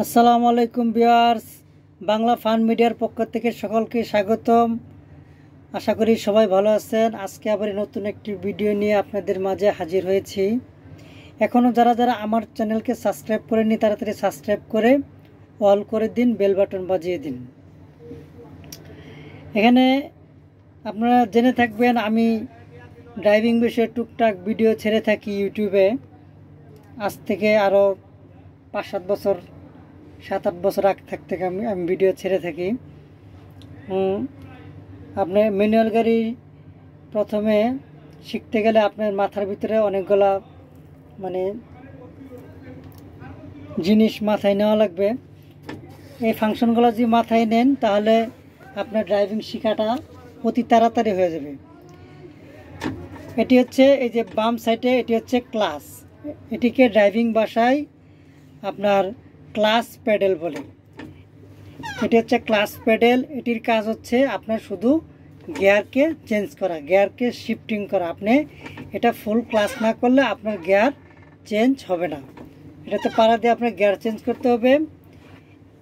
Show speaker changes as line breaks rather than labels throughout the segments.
আসসালামু আলাইকুম viewers, Bangla fun মিডিয়ার পক্ষ থেকে সকলকে স্বাগতম। আশা করি সবাই ভালো আছেন। আজকে আবার নতুন একটি ভিডিও নিয়ে আপনাদের মাঝে হাজির হয়েছি। এখনও যারা যারা আমার চ্যানেলকে সাবস্ক্রাইব করেননি তাড়াতাড়ি সাবস্ক্রাইব করে অল করে দিন, বেল বাটন বাজিয়ে দিন। এখানে আপনারা জেনে থাকবেন আমি ড্রাইভিং বিষয়ে টুকটাক ভিডিও ছেড়ে থাকি ইউটিউবে। আজ থেকে আরও 5-7 বছর 7-8 বছর আগ থেকে আমি ভিডিও ছেড়ে থাকি। আপনার ম্যানুয়াল গাড়ি প্রথমে শিখতে গেলে আপনার মাথার ভিতরে অনেকগুলা জিনিস মাথায় নেওয়া লাগবে। এই ফাংশনগুলো যদি মাথায় নেন তাহলে আপনার ড্রাইভিং শেখাটা অতি তাড়াতাড়ি হয়ে যাবে। এটি হচ্ছে এই যে বাম সাইডে, এটি হচ্ছে ক্লাস। এটিকে ড্রাইভিং ভাষায় আপনার ক্লাস প্যাডেল বলে। এটি হচ্ছে ক্লাস প্যাডেল। এটির কাজ হচ্ছে আপনার শুধু গিয়ারকে চেঞ্জ করা, গিয়ারকে শিফটিং করা। আপনি এটা ফুল ক্লাস না করলে আপনার গিয়ার চেঞ্জ হবে না। এটাতে পাড়া দিয়ে আপনার গিয়ার চেঞ্জ করতে হবে।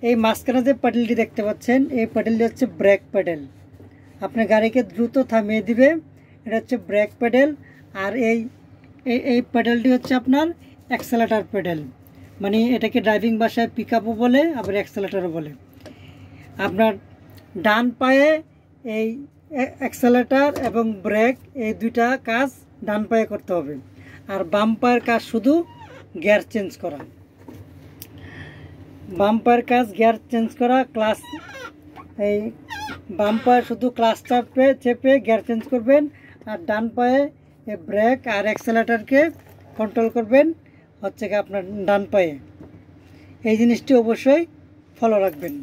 এই মাঝখানে যে প্যাডেলটি দেখতে পাচ্ছেন, এই প্যাডেলটি হচ্ছে ব্রেক প্যাডেল। আপনার গাড়িকে দ্রুত থামিয়ে দিবে, এটা হচ্ছে ব্রেক প্যাডেল। আর এই প্যাডেলটি হচ্ছে আপনার অ্যাক্সেলেটর প্যাডেল, মানে এটাকে ড্রাইভিং ভাষায় পিকআপও বলে, আবার অ্যাক্সেলেটরও বলে। আপনার ডান পায়ে এই অ্যাক্সেলেটর এবং ব্রেক, এই দুইটা কাজ ডান পায়ে করতে হবে। আর বাম পায়ের কাজ শুধু গিয়ার চেঞ্জ করা। বাম পায়ের কাজ গিয়ার চেঞ্জ করা, ক্লাস। এই বাম পায়ে শুধু ক্লাস চেপে গিয়ার চেঞ্জ করবেন, আর ডান পায়ে ব্রেক আর অ্যাক্সেলেটরকে কন্ট্রোল করবেন হচ্ছে কি আপনার ডান পায়ে। এই জিনিসটি অবশ্যই ফলো রাখবেন।